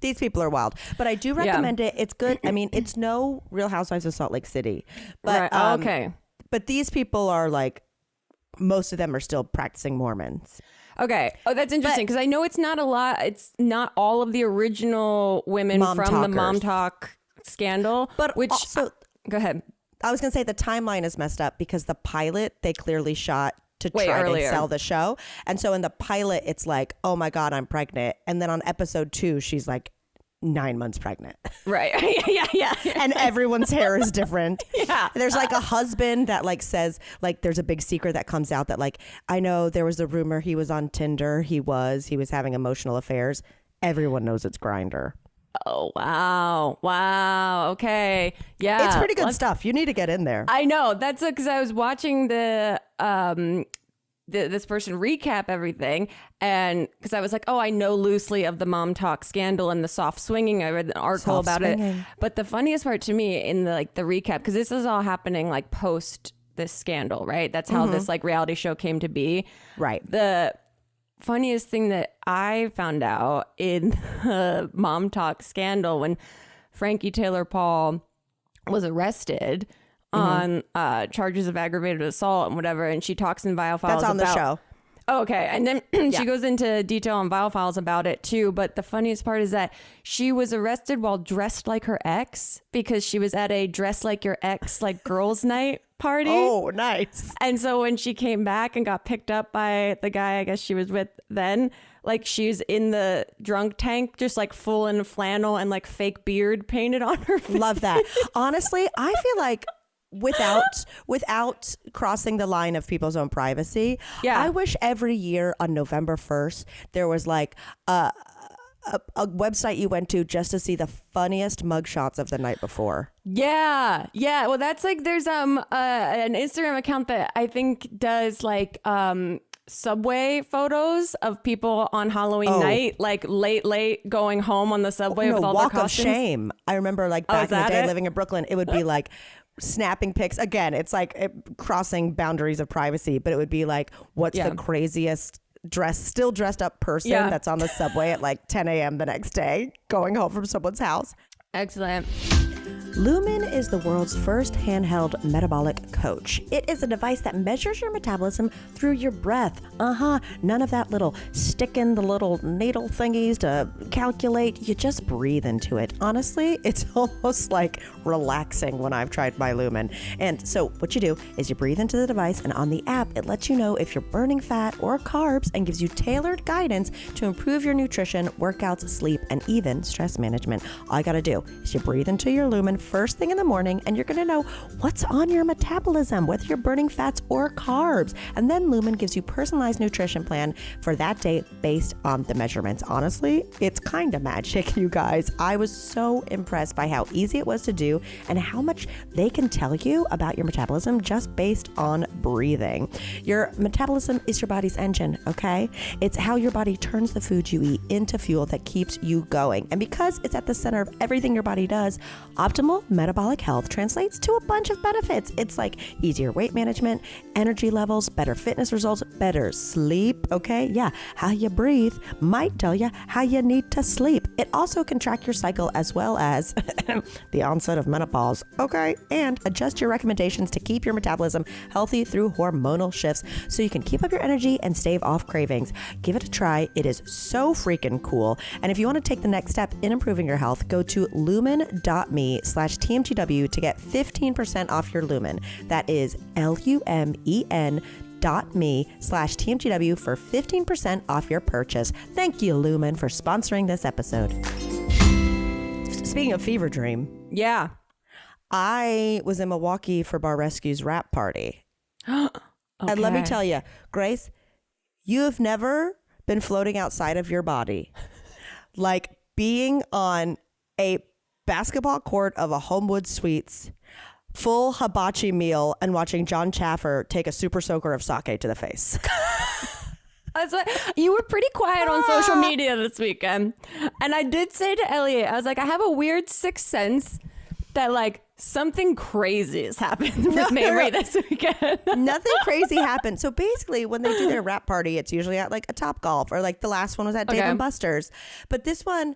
[SPEAKER 2] these people are wild, but I do recommend it. It's good. I mean, it's no Real Housewives of Salt Lake City, but
[SPEAKER 3] okay.
[SPEAKER 2] But these people are like, most of them are still practicing Mormons.
[SPEAKER 3] Okay. Oh, that's interesting because I know it's not a lot. It's not all of the original women from the Mom Talk scandal. But which also, go ahead.
[SPEAKER 2] I was going to say the timeline is messed up because the pilot they clearly shot to try to sell the show. And so in the pilot, it's like, oh my God, I'm pregnant. And then on episode 2, she's like 9 months pregnant.
[SPEAKER 3] Right. yeah.
[SPEAKER 2] And everyone's hair is different.
[SPEAKER 3] Yeah.
[SPEAKER 2] There's like a husband that like says like there's a big secret that comes out that like, I know there was a rumor he was on Tinder. He was having emotional affairs. Everyone knows it's Grindr.
[SPEAKER 3] Oh, wow. Okay. Yeah.
[SPEAKER 2] It's pretty good stuff. You need to get in there.
[SPEAKER 3] I know. That's because I was watching this person recap everything, and because I was like, oh, I know loosely of the Mom Talk scandal and the soft swinging. I read an article about it. But the funniest part to me in the recap, because this is all happening like post this scandal, right? That's how this like reality show came to be.
[SPEAKER 2] Right.
[SPEAKER 3] The funniest thing that I found out in the Mom Talk scandal when Frankie Taylor Paul was arrested on charges of aggravated assault and whatever, and she talks in Viall Files.
[SPEAKER 2] That's on the show.
[SPEAKER 3] Oh, okay. And then she goes into detail on Viall Files about it too. But the funniest part is that she was arrested while dressed like her ex because she was at a dress like your ex like girls' night party.
[SPEAKER 2] Oh, nice.
[SPEAKER 3] And so when she came back and got picked up by the guy I guess she was with then, like she's in the drunk tank, just like full in flannel and like fake beard painted on her face.
[SPEAKER 2] Love that. Honestly, I feel like without crossing the line of people's own privacy, I wish every year on November 1st there was like a website you went to just to see the funniest mugshots of the night before.
[SPEAKER 3] Yeah. Well, that's like there's an Instagram account that I think does like subway photos of people on Halloween night, like late going home on the subway with all their costumes. Walk of Shame.
[SPEAKER 2] I remember like back in the day living in Brooklyn, it would be like snapping pics. Again, it's like crossing boundaries of privacy, but it would be like, what's the craziest still dressed up person that's on the subway at like 10 a.m. the next day going home from someone's house.
[SPEAKER 3] Excellent.
[SPEAKER 2] Lumen is the world's first handheld metabolic coach. It is a device that measures your metabolism through your breath. None of that little stick in the little needle thingies to calculate. You just breathe into it. Honestly, it's almost like relaxing when I've tried my Lumen. And so what you do is you breathe into the device, and on the app, it lets you know if you're burning fat or carbs and gives you tailored guidance to improve your nutrition, workouts, sleep, and even stress management. All you got to do is you breathe into your Lumen first thing in the morning, and you're going to know what's on your metabolism, whether you're burning fats or carbs. And then Lumen gives you personalized nutrition plan for that day based on the measurements. Honestly, it's kind of magic, you guys. I was so impressed by how easy it was to do and how much they can tell you about your metabolism just based on breathing. Your metabolism is your body's engine, okay? It's how your body turns the food you eat into fuel that keeps you going. And because it's at the center of everything your body does, optimal metabolic health translates to a bunch of benefits. It's like easier weight management, energy levels, better fitness results, better sleep, okay? Yeah, how you breathe might tell you how you need to sleep. It also can track your cycle as well as the onset of menopause, okay? And adjust your recommendations to keep your metabolism healthy through hormonal shifts so you can keep up your energy and stave off cravings. Give it a try. It is so freaking cool. And if you want to take the next step in improving your health, go to lumen.me/TMGW to get 15% off your Lumen. That is lumen.me/TMGW for 15% off your purchase. Thank you, Lumen, for sponsoring this episode. Speaking of fever dream.
[SPEAKER 3] Yeah.
[SPEAKER 2] I was in Milwaukee for Bar Rescue's wrap party.
[SPEAKER 3] Okay.
[SPEAKER 2] And let me tell you, Grace, you have never been floating outside of your body like being on a basketball court of a Homewood Suites, full hibachi meal, and watching John Chaffer take a super soaker of sake to the face.
[SPEAKER 3] That's what, you were pretty quiet on social media this weekend. And I did say to Elliot, I was like, I have a weird sixth sense that like something crazy has happened with Mamrie this weekend.
[SPEAKER 2] Nothing crazy happened. So basically when they do their wrap party, it's usually at like a Topgolf, or like the last one was at Dave & Buster's. But this one,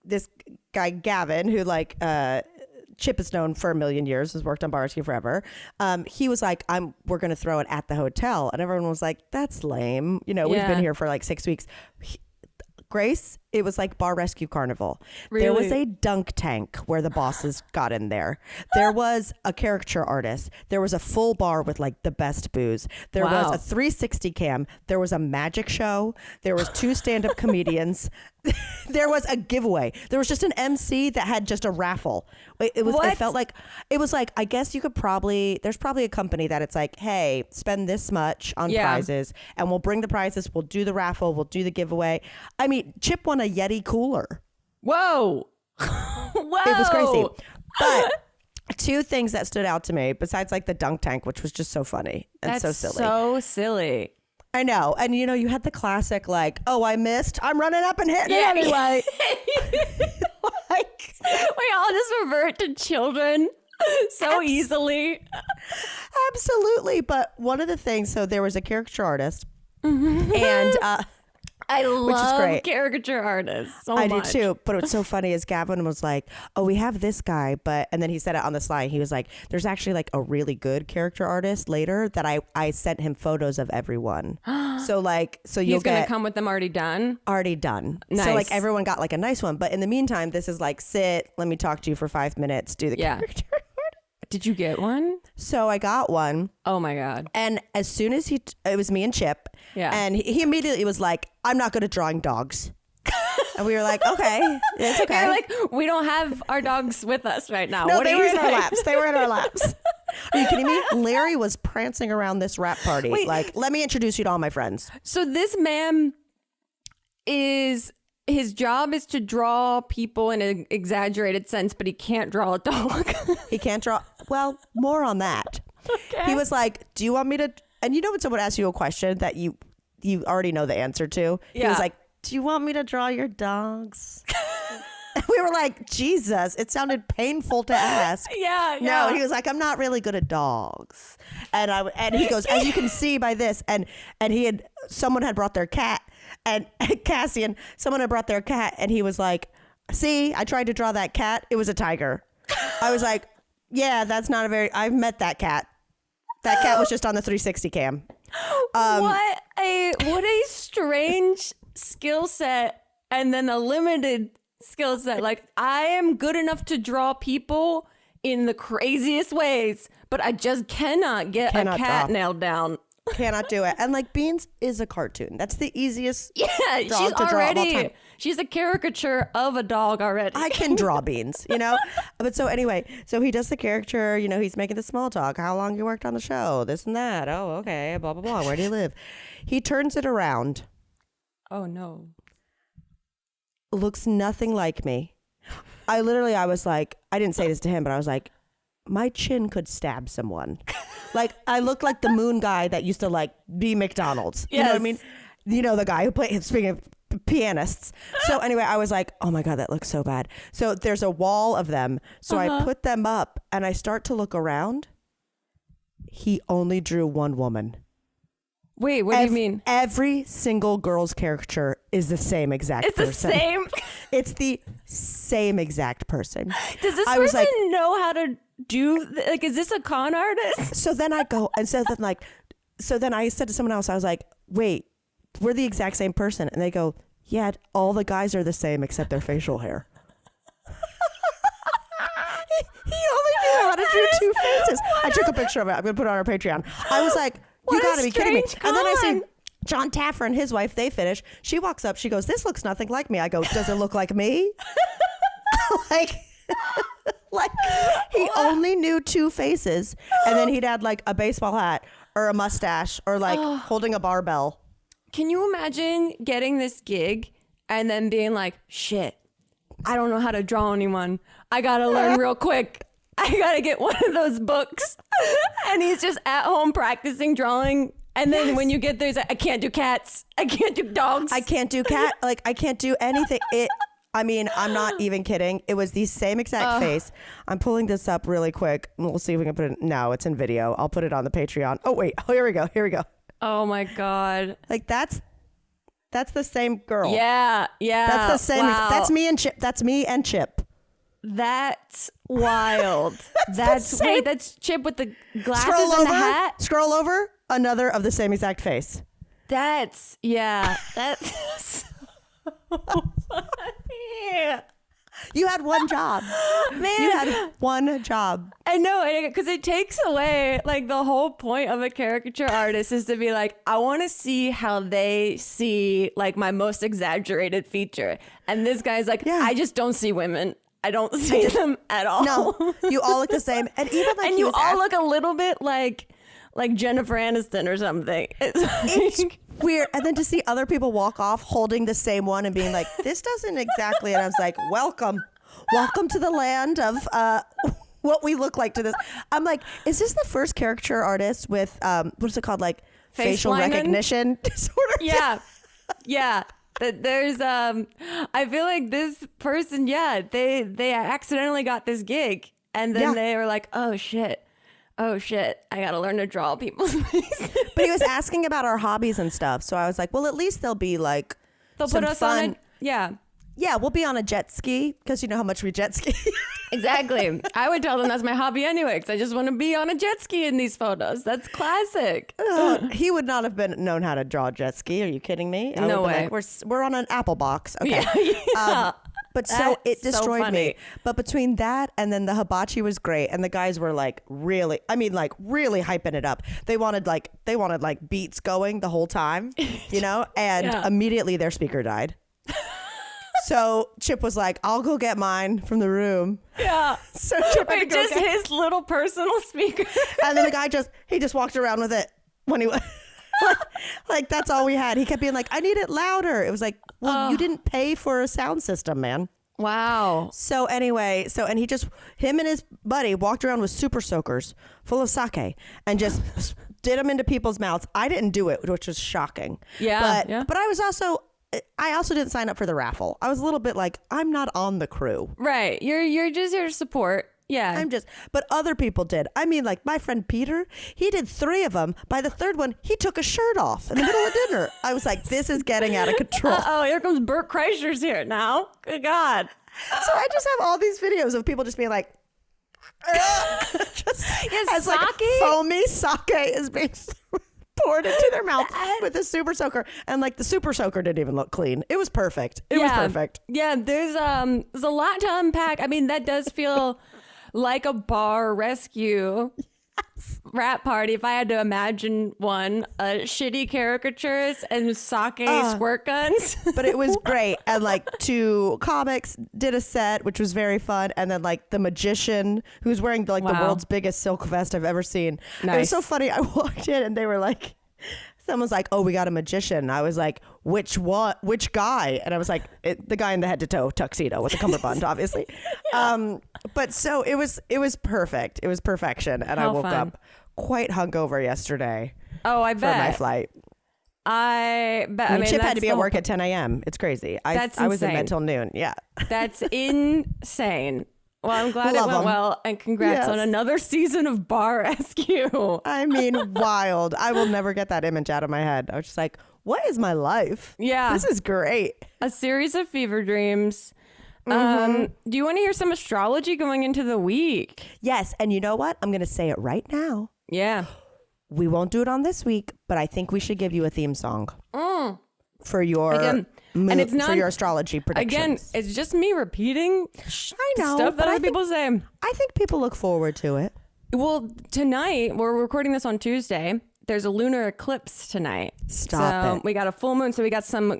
[SPEAKER 2] this guy Gavin, who like Chip is known for a million years, has worked on bar rescue forever. He was like, we're going to throw it at the hotel. And everyone was like, that's lame. You know, we've been here for like 6 weeks. Grace, it was like bar rescue carnival. Really? There was a dunk tank where the bosses got in there. There was a caricature artist. There was a full bar with like the best booze. There was a 360 cam. There was a magic show. There was 2 stand-up comedians. There was a giveaway. There was just an MC that had just a raffle. It was. What? It felt like it was like, I guess you could probably. There's probably a company that it's like, hey, spend this much on prizes, and we'll bring the prizes. We'll do the raffle. We'll do the giveaway. I mean, Chip won a Yeti cooler.
[SPEAKER 3] Whoa, whoa!
[SPEAKER 2] It was crazy. But 2 things that stood out to me, besides like the dunk tank, which was just so funny and
[SPEAKER 3] That's
[SPEAKER 2] so silly.
[SPEAKER 3] So silly.
[SPEAKER 2] I know. And you know, you had the classic like, oh, I missed. I'm running up and hitting it anyway.
[SPEAKER 3] Like, we all just revert to children so easily.
[SPEAKER 2] Absolutely. But one of the things, so there was a caricature artist and
[SPEAKER 3] I love caricature artists so much.
[SPEAKER 2] I do too. But what's so funny is Gavin was like, oh, we have this guy. And then he said it on the slide. He was like, there's actually like a really good character artist later that I sent him photos of everyone. So he's going to
[SPEAKER 3] come with them already done?
[SPEAKER 2] Already done.
[SPEAKER 3] Nice.
[SPEAKER 2] So like everyone got like a nice one. But in the meantime, this is like, sit, let me talk to you for 5 minutes, do the character.
[SPEAKER 3] Did you get one?
[SPEAKER 2] So I got one.
[SPEAKER 3] Oh my God.
[SPEAKER 2] And as soon as it was me and Chip.
[SPEAKER 3] Yeah.
[SPEAKER 2] And he immediately was like, I'm not good at drawing dogs. And we were like, okay, it's okay.
[SPEAKER 3] You're like, we don't have our dogs with us right now.
[SPEAKER 2] No,
[SPEAKER 3] what
[SPEAKER 2] they
[SPEAKER 3] are
[SPEAKER 2] were
[SPEAKER 3] you
[SPEAKER 2] in our laps. They were in our laps. Are you kidding me? Larry was prancing around this rap party. Wait. Like, let me introduce you to all my friends.
[SPEAKER 3] So this man his job is to draw people in an exaggerated sense, but he can't draw a dog.
[SPEAKER 2] He can't draw. Well, more on that. Okay. He was like, do you want me to? And you know when someone asks you a question that you already know the answer to? Yeah. He was like, do you want me to draw your dogs? We were like, Jesus, it sounded painful to ask.
[SPEAKER 3] Yeah.
[SPEAKER 2] No, he was like, I'm not really good at dogs. And he goes, as you can see by this, and someone had brought their cat, and Cassian, someone had brought their cat, and he was like, see, I tried to draw that cat. It was a tiger. I was like, yeah, that's not I've met that cat. That cat was just on the 360 cam.
[SPEAKER 3] What a strange skill set, and then a limited skill set. Like, I am good enough to draw people in the craziest ways, but I just cannot get a cat nailed down.
[SPEAKER 2] Cannot do it. And like, Beans is a cartoon. That's the easiest
[SPEAKER 3] dog to draw of all time. She's a caricature of a dog already.
[SPEAKER 2] I can draw Beans, you know? But so anyway, so he does the caricature, you know, he's making the small talk. How long you worked on the show? This and that. Oh, okay. Blah, blah, blah. Where do you live? He turns it around.
[SPEAKER 3] Oh, no.
[SPEAKER 2] Looks nothing like me. I was like, I didn't say this to him, but I was like, my chin could stab someone. Like, I look like the moon guy that used to like be McDonald's. Yes. You know what I mean? You know, the guy who played, speaking of pianists. So anyway, I was like, oh my God, that looks so bad. So there's a wall of them. So I put them up and I start to look around. He only drew one woman.
[SPEAKER 3] Wait, what do you mean?
[SPEAKER 2] Every single girl's caricature is the same exact person.
[SPEAKER 3] It's the same?
[SPEAKER 2] It's the same exact person.
[SPEAKER 3] Does this person know how to do, like, is this a con artist?
[SPEAKER 2] So then I go, and so then I said to someone else, I was like, wait, we're the exact same person. And they go, yeah, all the guys are the same except their facial hair. He only knew how to do 2 faces. I took a picture of it. I'm going to put it on our Patreon. I was like, you got to be kidding me.
[SPEAKER 3] Con.
[SPEAKER 2] And then I see John Taffer and his wife, they finish. She walks up. She goes, this looks nothing like me. I go, does it look like me? like he only knew 2 faces. And then he'd had like a baseball hat or a mustache or like holding a barbell.
[SPEAKER 3] Can you imagine getting this gig and then being like, shit, I don't know how to draw anyone. I got to learn real quick. I got to get one of those books. And he's just at home practicing drawing. And then when you get there, he's like, I can't do cats. I can't do dogs.
[SPEAKER 2] I can't do I can't do anything. I mean, I'm not even kidding. It was the same exact face. I'm pulling this up really quick. We'll see if we can put it. No, it's in video. I'll put it on the Patreon. Oh, wait. Oh, here we go.
[SPEAKER 3] Oh, my God.
[SPEAKER 2] Like, that's the same girl.
[SPEAKER 3] Yeah.
[SPEAKER 2] That's the same.
[SPEAKER 3] Wow.
[SPEAKER 2] That's me and Chip. That's me and Chip.
[SPEAKER 3] That's wild. That's Chimp with the glasses and the hat.
[SPEAKER 2] Scroll over. Another of the same exact face.
[SPEAKER 3] That's so funny.
[SPEAKER 2] You had one job.
[SPEAKER 3] Man.
[SPEAKER 2] You had one job.
[SPEAKER 3] I know, because it takes away, like, the whole point of a caricature artist is to be like, I want to see how they see, like, my most exaggerated feature. And this guy's like, I just don't see women. I don't see them at all.
[SPEAKER 2] No, you all look the same. And even like,
[SPEAKER 3] and you all look a little bit like Jennifer Aniston or something.
[SPEAKER 2] It's weird. And then to see other people walk off holding the same one and being like, this doesn't exactly. And I was like, welcome to the land of what we look like to this. I'm like, is this the first caricature artist with what's it called, like facial recognition disorder?
[SPEAKER 3] Yeah. There's I feel like this person, they accidentally got this gig, and then they were like, oh shit, I gotta learn to draw people's faces.
[SPEAKER 2] But he was asking about our hobbies and stuff, so I was like, well, at least they'll be like,
[SPEAKER 3] they'll put us
[SPEAKER 2] fun.
[SPEAKER 3] Yeah,
[SPEAKER 2] we'll be on a jet ski, because you know how much we jet ski.
[SPEAKER 3] Exactly. I would tell them that's my hobby anyway, because I just want to be on a jet ski in these photos. That's classic.
[SPEAKER 2] He would not have known how to draw a jet ski. Are you kidding me?
[SPEAKER 3] No way.
[SPEAKER 2] Like, we're on an apple box. Okay.
[SPEAKER 3] Yeah.
[SPEAKER 2] But so it destroyed me. But between that and then the hibachi was great, and the guys were like really hyping it up. They wanted like beats going the whole time, you know, and immediately their speaker died. So Chip was like, I'll go get mine from the room.
[SPEAKER 3] Yeah.
[SPEAKER 2] So Chip had to go
[SPEAKER 3] get his little personal speaker.
[SPEAKER 2] And then the guy just walked around with it when he was like that's all we had. He kept being like, I need it louder. It was like, well, you didn't pay for a sound system, man.
[SPEAKER 3] Wow.
[SPEAKER 2] So anyway, and him and his buddy walked around with super soakers full of sake and just did them into people's mouths. I didn't do it, which was shocking.
[SPEAKER 3] Yeah.
[SPEAKER 2] But I also didn't sign up for the raffle. I was a little bit like, I'm not on the crew.
[SPEAKER 3] Right. You're just here to support. Yeah.
[SPEAKER 2] But other people did. I mean, like my friend Peter, he did 3 of them. By the 3rd one, he took a shirt off in the middle of dinner. I was like, this is getting out of control.
[SPEAKER 3] Oh, here comes Bert Kreischer's here now. Good God.
[SPEAKER 2] So I just have all these videos of people just being like, as like foamy sake is being poured into their mouth with a super soaker, and like the super soaker didn't even look clean. It was perfect. It was perfect.
[SPEAKER 3] Yeah, there's a lot to unpack. I mean, that does feel like a bar rescue rap party. If I had to imagine one, shitty caricatures and sake squirt guns.
[SPEAKER 2] But it was great. And like 2 comics did a set, which was very fun. And then like the magician who's wearing the world's biggest silk vest I've ever seen. Nice. It was so funny. I walked in and they were like, someone's like, oh, we got a magician. I was like, which guy? And I was like, the guy in the head to toe tuxedo with the cummerbund, obviously. But so it was perfect. It was perfection. And I woke up quite hungover yesterday.
[SPEAKER 3] Oh, I bet.
[SPEAKER 2] For my flight.
[SPEAKER 3] I bet. I mean,
[SPEAKER 2] Chip had to be at work at 10 a.m. It's crazy. I was in bed till noon. Yeah.
[SPEAKER 3] That's insane. Well, I'm glad it went well, and congrats on another season of Bar Rescue.
[SPEAKER 2] I mean, wild. I will never get that image out of my head. I was just like, what is my life?
[SPEAKER 3] Yeah.
[SPEAKER 2] This is great.
[SPEAKER 3] A series of fever dreams. Do you want to hear some astrology going into the week?
[SPEAKER 2] Yes. And you know what? I'm going to say it right now.
[SPEAKER 3] Yeah.
[SPEAKER 2] We won't do it on this week, but I think we should give you a theme song for your... and it's not for your astrology predictions.
[SPEAKER 3] Again, it's just me repeating stuff that other people say.
[SPEAKER 2] I think people look forward to it.
[SPEAKER 3] Well, tonight, we're recording this on Tuesday. There's a lunar eclipse tonight.
[SPEAKER 2] Stop it.
[SPEAKER 3] We got a full moon, so we got some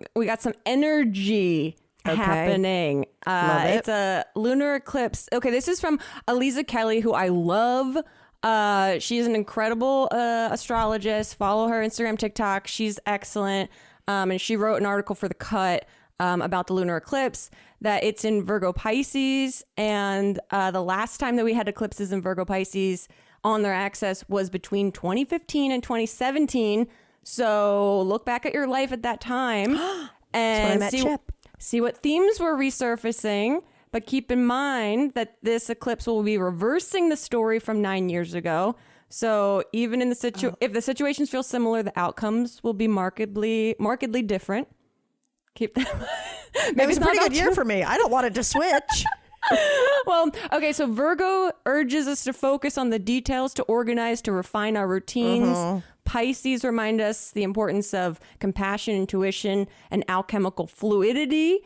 [SPEAKER 3] energy happening. It's a lunar eclipse. Okay, this is from Aliza Kelly, who I love. She's an incredible astrologist. Follow her Instagram, TikTok. She's excellent. And she wrote an article for The Cut about the lunar eclipse, that it's in Virgo Pisces. And the last time that we had eclipses in Virgo Pisces on their axis was between 2015 and 2017. So look back at your life at that time and see what themes were resurfacing. But keep in mind that this eclipse will be reversing the story from 9 years ago. So even in the if the situations feel similar, the outcomes will be markedly different. Keep that.
[SPEAKER 2] Maybe it's a pretty good year for me. I don't want it to switch.
[SPEAKER 3] Well, okay, so Virgo urges us to focus on the details, to organize, to refine our routines. Pisces remind us the importance of compassion, intuition, and alchemical fluidity.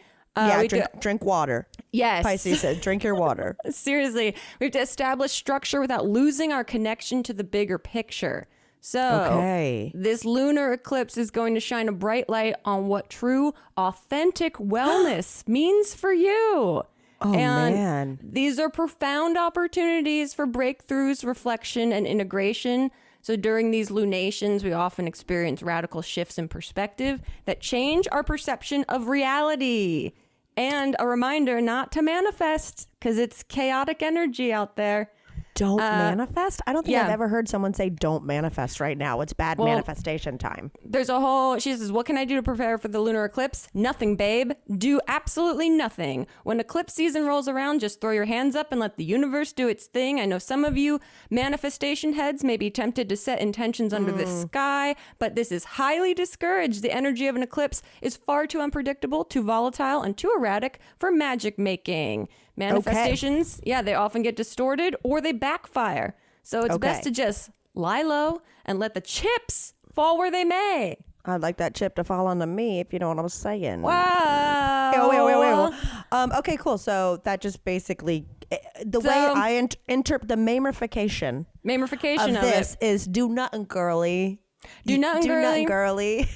[SPEAKER 2] Drink water.
[SPEAKER 3] Yes.
[SPEAKER 2] Pisces said, drink your water.
[SPEAKER 3] Seriously, we have to establish structure without losing our connection to the bigger picture. So this lunar eclipse is going to shine a bright light on what true, authentic wellness means for you.
[SPEAKER 2] Oh,
[SPEAKER 3] and
[SPEAKER 2] man.
[SPEAKER 3] These are profound opportunities for breakthroughs, reflection, and integration. So during these lunations, we often experience radical shifts in perspective that change our perception of reality. And a reminder not to manifest, because it's chaotic energy out there.
[SPEAKER 2] Don't manifest? I don't think I've ever heard someone say don't manifest right now. It's bad manifestation time.
[SPEAKER 3] There's a whole, she says, what can I do to prepare for the lunar eclipse? Nothing, babe. Do absolutely nothing. When eclipse season rolls around, just throw your hands up and let the universe do its thing. I know some of you manifestation heads may be tempted to set intentions under the sky, but this is highly discouraged. The energy of an eclipse is far too unpredictable, too volatile, and too erratic for magic making. Manifestations, they often get distorted or they backfire. So it's best to just lie low and let the chips fall where they may.
[SPEAKER 2] I'd like that chip to fall onto me, if you know what I'm saying.
[SPEAKER 3] Wow.
[SPEAKER 2] Okay, cool. So that just basically, way I interpret the mamification of this is do nothing girly.
[SPEAKER 3] Do nothing girly.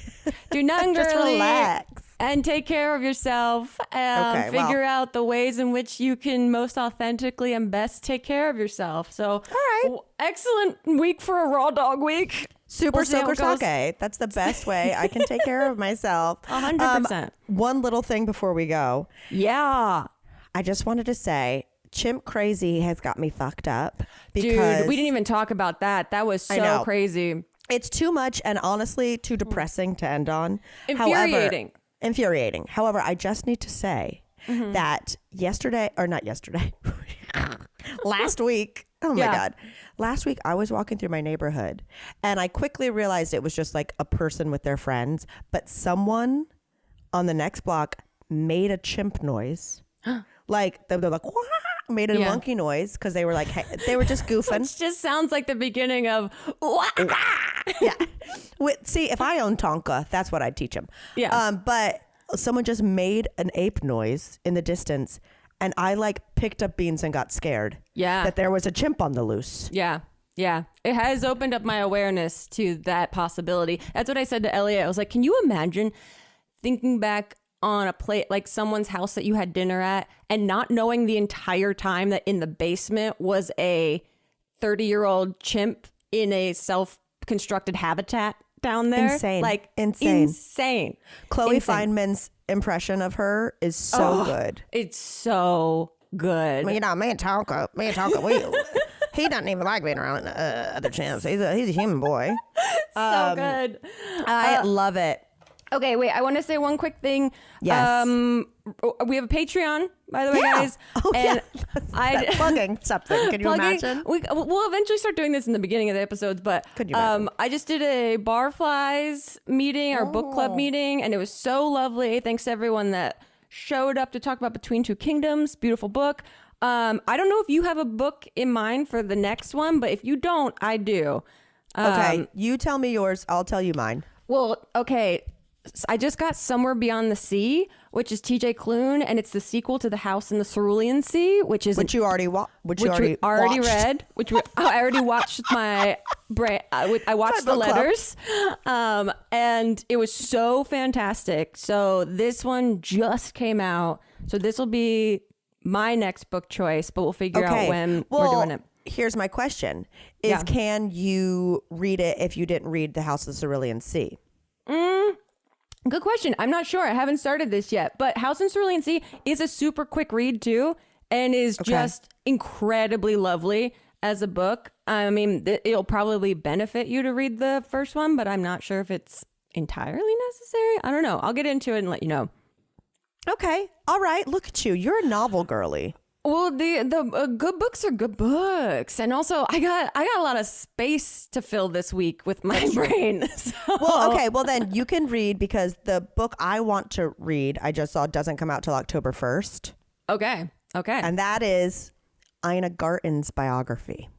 [SPEAKER 3] Do nothing girly.
[SPEAKER 2] Just relax.
[SPEAKER 3] And take care of yourself and figure out the ways in which you can most authentically and best take care of yourself. So,
[SPEAKER 2] all right.
[SPEAKER 3] Excellent week for a raw dog week.
[SPEAKER 2] Super soaker sake. That's the best way I can take care of myself.
[SPEAKER 3] 100%.
[SPEAKER 2] One little thing before we go.
[SPEAKER 3] Yeah.
[SPEAKER 2] I just wanted to say, Chimp Crazy has got me fucked up. Because
[SPEAKER 3] dude, we didn't even talk about that. That was so crazy.
[SPEAKER 2] It's too much and honestly too depressing to end on.
[SPEAKER 3] Infuriating.
[SPEAKER 2] However, I just need to say that last week, oh my God, last week I was walking through my neighborhood and I quickly realized it was just like a person with their friends, but someone on the next block made a chimp noise. Like they're like, wah! Made a monkey noise because they were like, hey, they were just goofing.
[SPEAKER 3] It just sounds like the beginning of
[SPEAKER 2] See, if I owned Tonka, that's what I'd teach him. But someone just made an ape noise in the distance and I like picked up beans and got scared that there was a chimp on the loose.
[SPEAKER 3] It has opened up my awareness to that possibility. That's what I said to Elliot. I was like, can you imagine thinking back on a plate, like someone's house that you had dinner at, and not knowing the entire time that in the basement was a 30-year-old chimp in a self-constructed habitat down there?
[SPEAKER 2] Insane. Chloe Feynman's impression of her is so good.
[SPEAKER 3] It's so good.
[SPEAKER 2] Me and Tonka, he doesn't even like being around other chimps. He's a human boy.
[SPEAKER 3] So good.
[SPEAKER 2] I love it.
[SPEAKER 3] Okay, wait, I want to say one quick thing.
[SPEAKER 2] Yes.
[SPEAKER 3] We have a Patreon, by the way, guys.
[SPEAKER 2] Plugging something. Can you imagine?
[SPEAKER 3] We'll eventually start doing this in the beginning of the episodes, but
[SPEAKER 2] could you imagine?
[SPEAKER 3] I just did a Barflies meeting, our book club meeting, and it was so lovely. Thanks to everyone that showed up to talk about Between Two Kingdoms. Beautiful book. I don't know if you have a book in mind for the next one, but if you don't, I do.
[SPEAKER 2] Okay, you tell me yours. I'll tell you mine.
[SPEAKER 3] Well, okay. I just got Somewhere Beyond the Sea, which is TJ Klune, and it's the sequel to The House in the Cerulean Sea, which you already read. I already watched my brain. I watched the letters, and it was so fantastic. So this one just came out, so this will be my next book choice, but we'll figure out when we're doing it.
[SPEAKER 2] Here's my question: can you read it if you didn't read The House of the Cerulean Sea?
[SPEAKER 3] Good question. I'm not sure. I haven't started this yet, but House in Cerulean Sea is a super quick read too, and is just incredibly lovely as a book. I mean, it'll probably benefit you to read the first one, but I'm not sure if it's entirely necessary. I don't know. I'll get into it and let you know.
[SPEAKER 2] Okay. All right. Look at you. You're a novel girly.
[SPEAKER 3] Well, the good books are good books, and also I got a lot of space to fill this week with my brain. So.
[SPEAKER 2] Well, okay, well then you can read, because the book I want to read, I just saw, doesn't come out till October 1st.
[SPEAKER 3] Okay. Okay.
[SPEAKER 2] And that is Ina Garten's biography.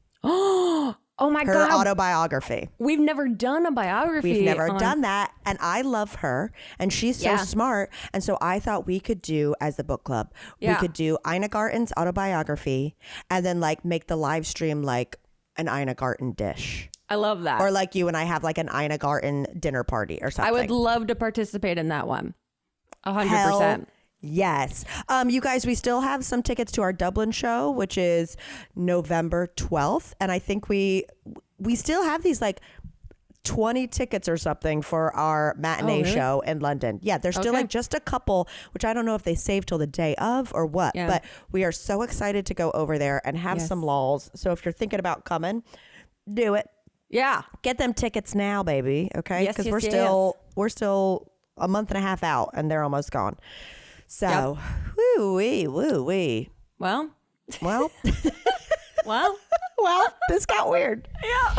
[SPEAKER 3] Oh my
[SPEAKER 2] Her
[SPEAKER 3] God.
[SPEAKER 2] autobiography.
[SPEAKER 3] We've never done a biography.
[SPEAKER 2] We've never done that. And I love her. And she's so smart. And so I thought we could do, as the book club, we could do Ina Garten's autobiography and then like make the live stream like an Ina Garten dish.
[SPEAKER 3] I love that.
[SPEAKER 2] Or like you and I have like an Ina Garten dinner party or something.
[SPEAKER 3] I would love to participate in that one. 100%.
[SPEAKER 2] Hell yes. You guys, we still have some tickets to our Dublin show, which is November 12th. And I think we still have these like 20 tickets or something for our matinee show in London. Yeah, there's still like just a couple, which I don't know if they saved till the day of or what. Yeah. But we are so excited to go over there and have some lulls. So if you're thinking about coming, do it.
[SPEAKER 3] Yeah.
[SPEAKER 2] Get them tickets now, baby. Okay?
[SPEAKER 3] Yes,
[SPEAKER 2] Because we're still a month and a half out and they're almost gone. So, woo-wee.
[SPEAKER 3] Well.
[SPEAKER 2] Well,
[SPEAKER 3] well,
[SPEAKER 2] this got weird.
[SPEAKER 3] Yeah.